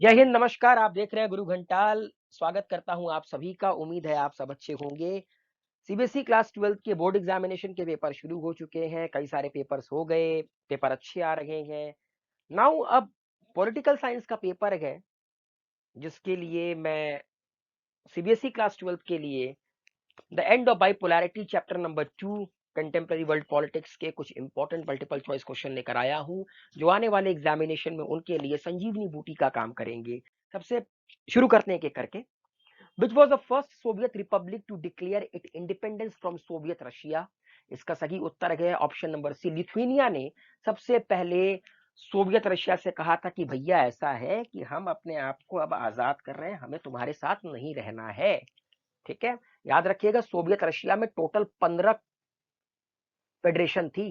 जय हिंद, नमस्कार। आप देख रहे हैं गुरु घंटाल। स्वागत करता हूं आप सभी का। उम्मीद है आप सब अच्छे होंगे। सीबीएसई क्लास 12 के बोर्ड एग्जामिनेशन के पेपर शुरू हो चुके हैं। कई सारे पेपर्स हो गए, पेपर अच्छे आ रहे हैं। नाउ अब पॉलिटिकल साइंस का पेपर है, जिसके लिए मैं सीबीएसई क्लास 12 के लिए the end of bipolarity chapter number 2 contemporary world politics के कुछ इंपॉर्टेंट मल्टीपल चॉइस क्वेश्चन लेकर आया हूं, जो आने वाले एग्जामिनेशन में उनके लिए संजीवनी बूटी का काम करेंगे। सबसे शुरू करने के करके, which was the first Soviet republic to declare its independence from Soviet Russia? इसका सही उत्तर है ऑप्शन नंबर सी, लिथुआनिया ने सबसे पहले सोवियत रशिया से कहा था कि भैया ऐसा है कि हम अपने आप को अब आजाद कर रहे हैं, हमें तुम्हारे साथ नहीं रहना है। ठीक है, याद रखिएगा सोवियत रशिया में टोटल 15 फेडरेशन थी।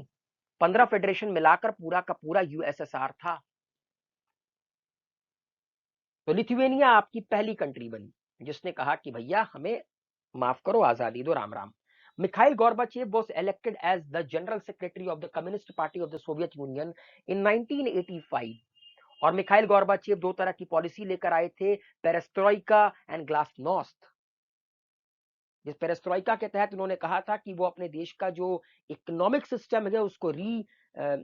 15 फेडरेशन मिलाकर पूरा का पूरा यूएसएसआर था। तो लिथुआनिया आपकी पहली कंट्री बनी जिसने कहा कि भैया हमें माफ करो, आजादी दो, Ram Ram. Mikhail Gorbachev was elected as the general secretary of the communist party of the soviet union in 1985। और मिखाइल गोर्बाचेव दो तरह की पॉलिसी लेकर आए थे, पेरेस्ट्रोइका एंड ग्लासनोस्त। जिस पेरेस्ट्रोइका के तहत उन्होंने कहा था कि वो अपने देश का जो इकोनॉमिक सिस्टम है उसको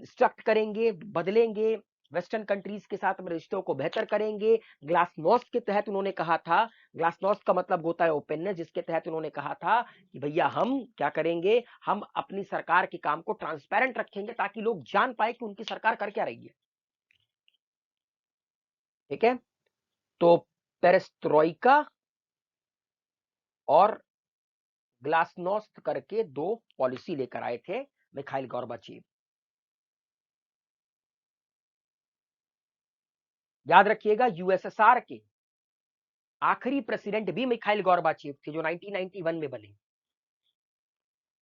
स्ट्रक्ट करेंगे, बदलेंगे, वेस्टर्न कंट्रीज के साथ अपने रिश्तों को बेहतर करेंगे। ग्लासनोस्ट के तहत उन्होंने कहा था, ग्लासनोस्ट का मतलब होता है ओपननेस, जिसके तहत उन्होंने कहा था कि भैया हम क्या करेंगे, हम अपनी सरकार के काम को ट्रांसपेरेंट रखेंगे ताकि लोग जान पाए कि उनकी सरकार कर क्या रही है। ठीक है, तो पेरेस्ट्रोइका और ग्लासनोस्त करके दो पॉलिसी लेकर आए थे मिखाइल गोर्बाचेव। याद रखिएगा यूएसएसआर के आखिरी प्रेसिडेंट भी मिखाइल गोर्बाचेव थे, जो 1991 में बने।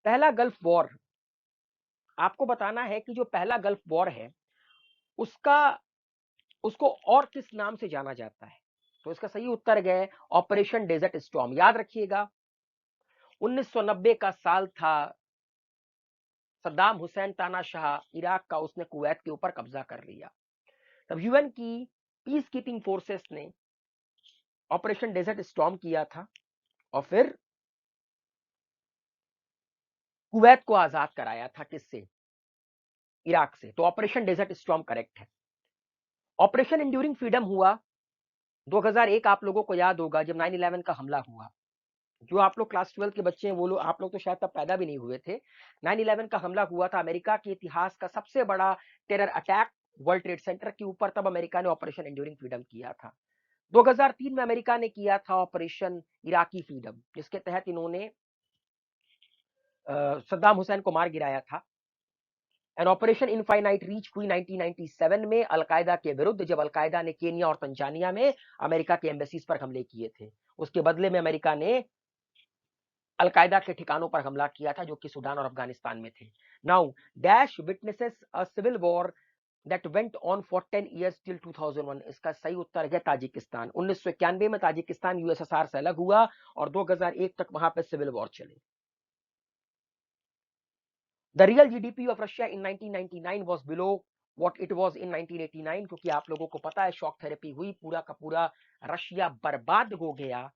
पहला गल्फ वॉर, आपको बताना है कि जो पहला गल्फ वॉर है उसका उसको और किस नाम से जाना जाता है। तो इसका सही उत्तर है ऑपरेशन डेजर्ट स्टॉर्म। याद रखिएगा 1990 का साल था, सद्दाम हुसैन तानाशाह इराक का, उसने कुवैत के ऊपर कब्जा कर लिया। तब यूएन की पीस कीपिंग फोर्सेस ने ऑपरेशन डेजर्ट स्टॉर्म किया था और फिर कुवैत को आजाद कराया था। किससे? इराक से। तो ऑपरेशन डेजर्ट स्टॉर्म करेक्ट है। ऑपरेशन इंड्यूरिंग फ्रीडम हुआ 2001। आप लोगों को याद होगा जब 9/11 का हमला हुआ। जो आप लोग क्लास 12 के बच्चे हैं वो लोग, आप लोग तो शायद तब पैदा भी नहीं हुए थे। 9/11 का हमला हुआ था, अमेरिका के इतिहास का सबसे बड़ा terror attack world trade centre के ऊपर। तब अमेरिका ने ऑपरेशन इंड्यूरिंग फ्रीडम किया था। 2003 में अमेरिका ने किया था ऑपरेशन इराकी फ्रीडम, जिसके तहत इन्होंने सद्दाम हुसैन को मार गिराया था। एंड ऑपरेशन इनफाइनाइट रीच हुई 1997 में अलकायदा के विरुद्ध, जब अलकायदा ने केनिया और तंजानिया में अमेरिका के एम्बेसीज पर हमले किए थे। उसके बदले में अमेरिका ने अलकायदा के ठिकानों पर हमला किया था, जो कि सूडान और अफगानिस्तान में थे। Now dash witnesses a civil war that went on for 10 years till 2001। इसका सही उत्तर है ताजिकिस्तान। 1991 में ताजिकिस्तान यूएसएसआर से अलग हुआ और 2001 तक वहां पे सिविल वॉर चले। The real GDP of Russia in 1999 was below what it was in 1989, क्योंकि आप लोगों को पता है शॉक थेरेपी हुई, पूरा का पूरा रशिया बर्बाद हो गया।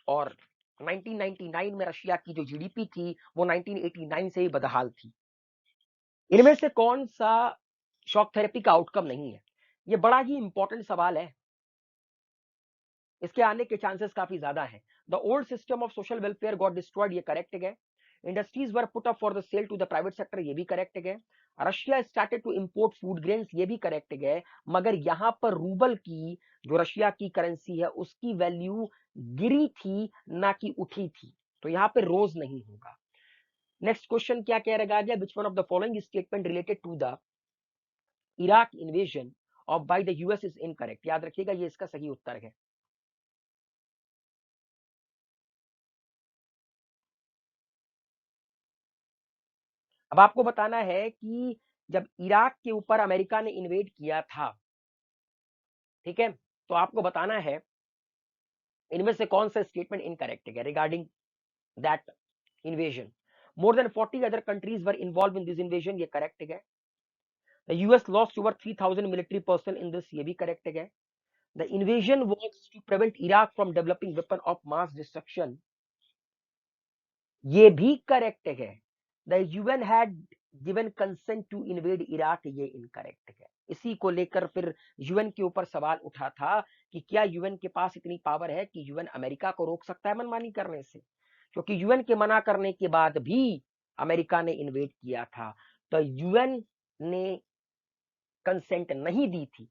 और 1999 में रशिया की जो जीडीपी थी वो 1989 से ही बदहाल थी। इनमें से कौन सा शॉक थेरेपी का आउटकम नहीं है? ये बड़ा ही इंपॉर्टेंट सवाल है। इसके आने के चांसेस काफी ज्यादा हैं। The old system of social welfare got destroyed, ये करेक्ट है। Industries were put up for the sale to the private sector, ये भी करेक्ट है। Russia started to import food grains, ये भी करेक्ट है। मगर यहां पर रूबल की, जो रशिया की करेंसी है, उसकी वैल्यू गिरी थी ना कि उठी थी। तो यहां पर रोज नहीं होगा। नेक्स्ट क्वेश्चन क्या कह रहा है? Which one of the following statement related to the Iraq invasion of by the US is incorrect. याद रखिएगा ये इसका सही उत्तर है। अब आपको बताना है कि जब इराक के ऊपर अमेरिका ने इन्वेड किया था, ठीक है, तो आपको बताना है इनमें से कौन सा स्टेटमेंट इनकरेक्ट है regarding that invasion. More than 40 other countries were involve in this invasion, ये करेक्ट है। The US lost over 3000 military personnel in this, ये भी करेक्ट है। The invasion was to prevent Iraq from developing weapon of mass destruction, ये भी correct है। The UN had given consent to invade Iraq, ये incorrect है। इसी को लेकर फिर यूएन के ऊपर सवाल उठा था कि क्या यूएन के पास इतनी पावर है कि यूएन अमेरिका को रोक सकता है मनमानी करने से, क्योंकि यूएन के मना करने के बाद भी अमेरिका ने इन्वेड किया था, तो यूएन ने कंसेंट नहीं दी थी।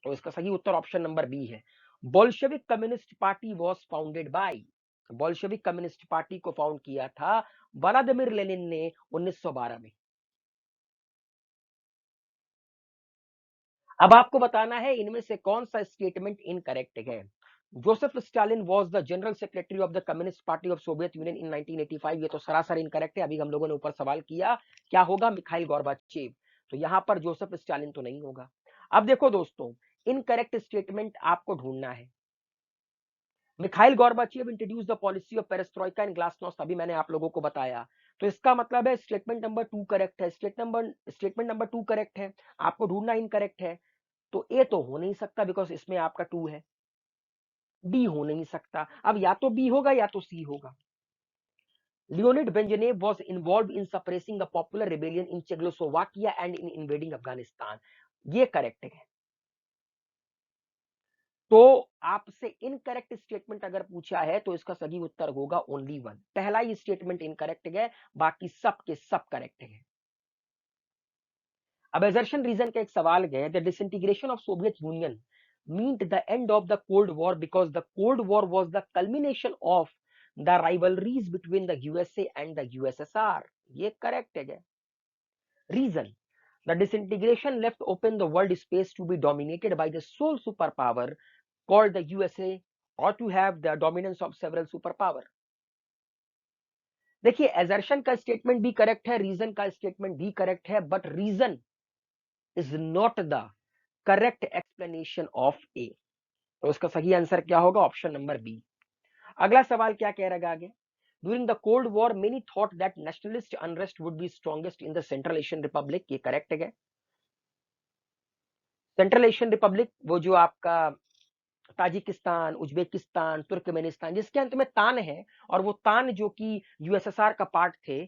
तो इसका सही उत्तर ऑप्शन नंबर बी है। Bolshevik communist party was founded by, Bolshevik communist party को फाउंड किया था व्लादिमीर लेनिन ने 1912 में। अब आपको बताना है इनमें से कौन सा स्टेटमेंट इनकरेक्ट है। Joseph Stalin was the general secretary of the communist party of Soviet Union in 1985, ये तो सरासर इनकरेक्ट है। अभी हम लोगों ने ऊपर सवाल किया क्या होगा, मिखाइल गोर्बाचेव, तो यहां पर जोसेफ स्टालिन तो नहीं होगा। अब देखो दोस्तों, इनकरेक्ट स्टेटमेंट आपको ढूंढना है। Mikhail Gorbachev introduce the policy of perestroika and glasnost, अभी मैंने आप लोगों को बताया, तो इसका मतलब है स्टेटमेंट नंबर 2 करेक्ट है, स्टेटमेंट नंबर 2 करेक्ट है, आपको ढूंढना इनकरेक्ट है। तो ए तो हो नहीं सकता बिकॉज इसमें आपका 2 है, डी हो नहीं सकता, अब या तो बी होगा या तो सी होगा। Leonid Brezhnev was involve in suppressing a popular rebellion in Czechoslovakia and in invading Afghanistan, ये करेक्ट है। तो आपसे इनकरेक्ट स्टेटमेंट अगर पूछा है तो इसका सही उत्तर होगा ओनली वन, पहला ही स्टेटमेंट इनकरेक्ट है, बाकी सब के सब करेक्ट है। अब एजर्शन रीजन का एक सवाल गए, the disintegration of Soviet Union meant the end of the cold war because the cold war was the culmination of the rivalries between the USA and the USSR, ये correct है। Reason, the disintegration left open the world space to be dominated by the sole superpower called the USA or to have the dominance of several superpower। देखिए assertion का statement भी correct है, reason का statement भी correct है, but reason is not the correct explanation of A, तो इसका सही आंसर क्या होगा, ऑप्शन नंबर बी। अगला सवाल क्या कह रहा है आगे, during the cold war many thought that nationalist unrest would be strongest in the central Asian Republic, ये करेक्ट है। सेंट्रल एशियन रिपब्लिक वो जो आपका ताजिकिस्तान, उज्बेकिस्तान, तुर्कमेनिस्तान, जिसके अंत में तान है, और वो तान जो कि यूएसएसआर का पार्ट थे,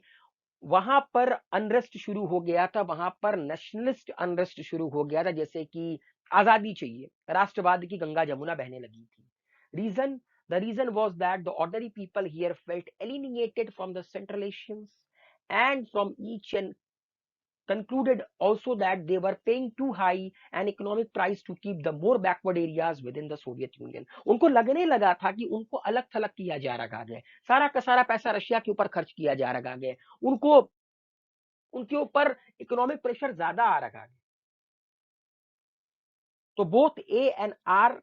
वहां पर अनरेस्ट शुरू हो गया था, वहां पर नेशनलिस्ट अनरेस्ट शुरू हो गया था, जैसे कि आजादी चाहिए, राष्ट्रवाद की गंगा जमुना बहने लगी थी। Reason, the reason was that the ordinary people here felt alienated from the central Asians and from each and concluded also that they were paying too high an economic price to keep the more backward areas within the Soviet Union। उनको लगने लगा था कि उनको अलग थलग किया जा रहा है, सारा का सारा पैसा रशिया के ऊपर खर्च किया जा रहा है, उनको उनके ऊपर इकोनॉमिक प्रेशर ज्यादा आ रहा है। तो both A and R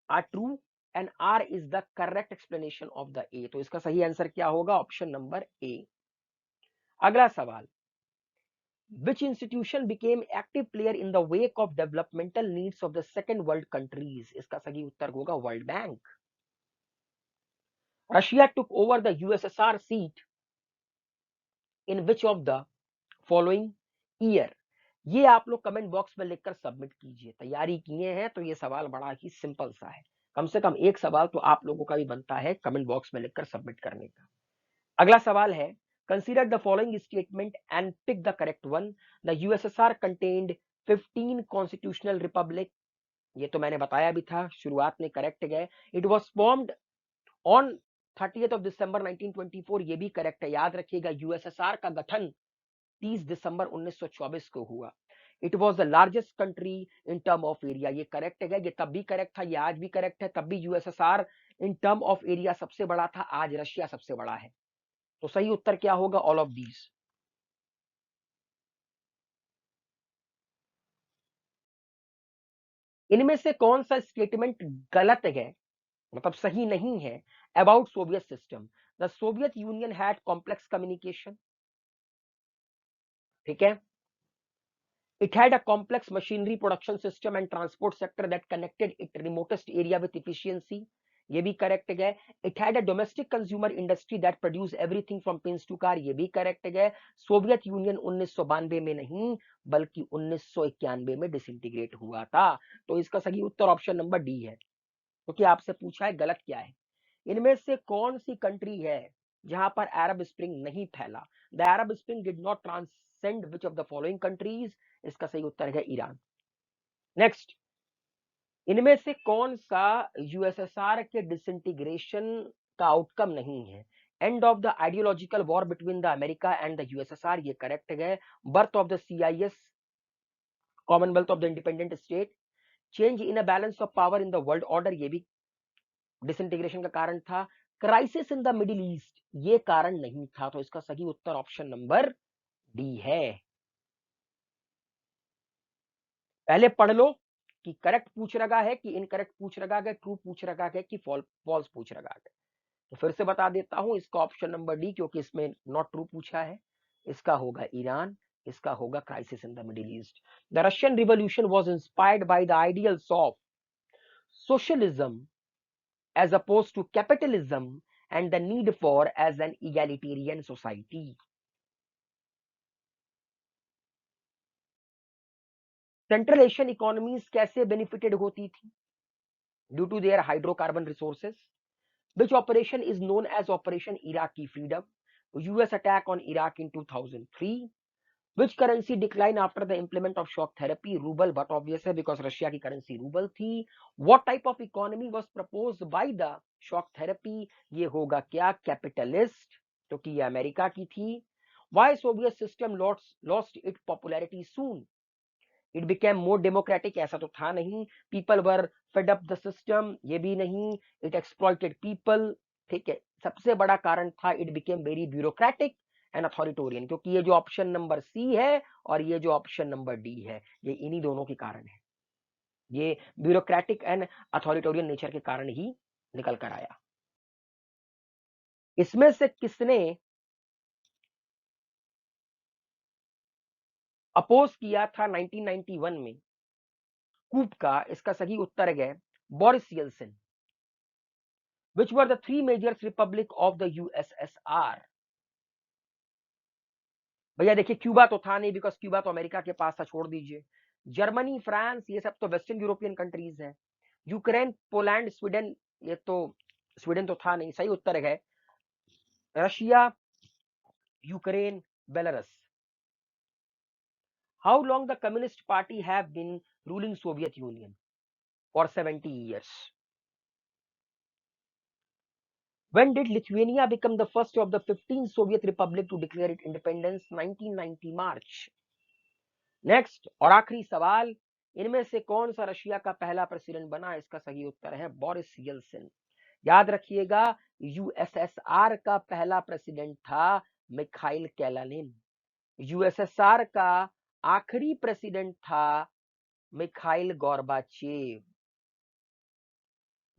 are true and R is the correct explanation of the A, तो इसका सही आंसर क्या होगा, ऑप्शन नंबर ए। अगला सवाल, which institution became active player in the wake of developmental needs of the second world countries, इसका सही उत्तर होगा world bank. Russia took over the USSR seat in which of the following year, ये आप लोग comment box में लिखकर submit कीजिए, तैयारी किए हैं तो ये सवाल बड़ा ही सिंपल सा है, कम से कम एक सवाल तो आप लोगों का भी बनता है कमेंट बॉक्स में लिखकर सबमिट करने का। अगला सवाल है, consider the following statement and pick the correct one, the USSR contained 15 constitutional republic, ये तो मैंने बताया भी था शुरुआत में, करेक्ट गए। It was formed on 30th of December 1924, ये भी करेक्ट है, याद रखिएगा यूएसएसआर का गठन 30 दिसंबर 1924 को हुआ। It was the largest country in term of area, ये करेक्ट है, ये तब भी करेक्ट था, ये आज भी करेक्ट है, तब भी USSR in term of area सबसे बड़ा था, आज रशिया सबसे बड़ा है। तो सही उत्तर क्या होगा, ऑल ऑफ दीज। इनमें से कौन सा स्टेटमेंट गलत है, मतलब सही नहीं है, about Soviet system, the Soviet Union had complex communication, ठीक है, it had a complex machinery production system and transport sector that connected it remotest area with efficiency, ये भी करेक्ट है। It had a domestic consumer industry that produce everything from pins to car, ये भी correct है। Soviet union 1992 में नहीं बल्कि 1991 में डिसइंटीग्रेट हुआ था। तो इसका सही उत्तर ऑप्शन नंबर डी है, क्योंकि आपसे पूछा है गलत क्या है। इनमें से कौन सी कंट्री है जहां पर अरब स्प्रिंग नहीं फैला? The Arab spring did not transcend which of the following countries? इसका सही उत्तर है ईरान। नेक्स्ट, इनमें से कौन सा यूएसएसआर के डिसइंटीग्रेशन का आउटकम नहीं है? And of the ideological war between the America and the USSR, ये करेक्ट है। Birth of the CIS, Commonwealth of the independent state, change in a balance of power in the world order, ये भी disintegration का कारण था। Crisis in the middle east, ये कारण नहीं था। तो इसका सही उत्तर ऑप्शन नंबर डी है। पहले पढ़ लो कि करेक्ट पूछ रखा है कि इनकरेक्ट पूछ रखा है, ट्रू पूछ रखा है कि फॉल्स पूछ रखा है। तो फिर से बता देता हूं, इसका ऑप्शन नंबर डी, क्योंकि इसमें नॉट ट्रू पूछा है, इसका होगा ईरान, इसका होगा crisis in the middle east. The Russian revolution was inspired by the ideals of socialism as opposed to capitalism and the need for as an egalitarian society. Central Asian economies कैसे benefited होती थी? Due to their hydrocarbon resources. Which operation is known as operation Iraqi freedom? US attack on Iraq in 2003। Which currency decline after the implement of shock therapy? Rouble, but obvious है because Russia की currency rouble थी। What type of economy was proposed by the shock therapy? ये होगा क्या? Capitalist, क्योंकि ये America की थी। Why Soviet system lost it popularity soon? It became more democratic, ऐसा तो था नहीं। People were fed up the system, ये भी नहीं। इट एक्सप्लॉइटेड पीपल, ठीक है। सबसे बड़ा कारण था it became very bureaucratic and authoritarian, क्योंकि ये जो ऑप्शन नंबर सी है और ये जो ऑप्शन नंबर डी है, ये इन्हीं दोनों के कारण है। ये ब्यूरोक्रेटिक एंड अथॉरिटोरियन नेचर के कारण ही निकल कर आया। इसमें से किसने अपोज किया था 1991 में कूप का? इसका सही उत्तर है Boris Yeltsin. Which were the three major republic of the USSR? भैया देखिए, क्यूबा तो था नहीं बिकॉज क्यूबा तो अमेरिका के पास था, छोड़ दीजिए। जर्मनी, फ्रांस, ये सब तो वेस्टर्न यूरोपियन कंट्रीज हैं। यूक्रेन, पोलैंड, स्वीडन, ये तो स्वीडन तो था नहीं। सही उत्तर है Russia, Ukraine, Belarus. How long the communist party have been ruling Soviet Union? For 70 years. When did Lithuania become the first of the 15 Soviet republic to declare its independence? 1990 March. Next और आखिरी सवाल, इनमें से कौन सा Russia का पहला president बना? इसका सही उत्तर है बोरिस येल्सिन। याद रखिएगा, यूएसएसआर का पहला प्रेसिडेंट था मिखाइल कैलानिन। यूएसएसआर का आखिरी प्रेसिडेंट था मिखाइल गोर्बाचेव।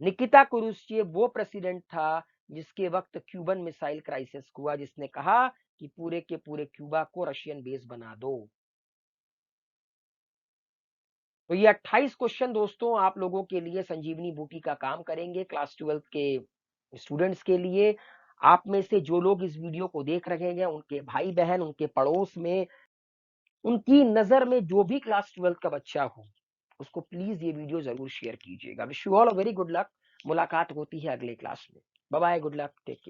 निकिता क्रुश्चेव वो प्रेसिडेंट था जिसके वक्त क्यूबन मिसाइल क्राइसिस हुआ, जिसने कहा कि पूरे के पूरे क्यूबा को रशियन बेस बना दो। तो ये 28 क्वेश्चन दोस्तों आप लोगों के लिए संजीवनी बूटी का काम करेंगे, क्लास 12 के स्टूडेंट्स के लिए। आप में से जो लोग इस वीडियो को देख रहे हैं, उनके भाई बहन, उनके पड़ोस में, उनकी नजर में जो भी क्लास 12 का बच्चा हो, उसको प्लीज ये वीडियो जरूर शेयर कीजिएगा। Wish you all a very good luck. मुलाकात होती है अगले क्लास में। Bye bye, good luck, take care.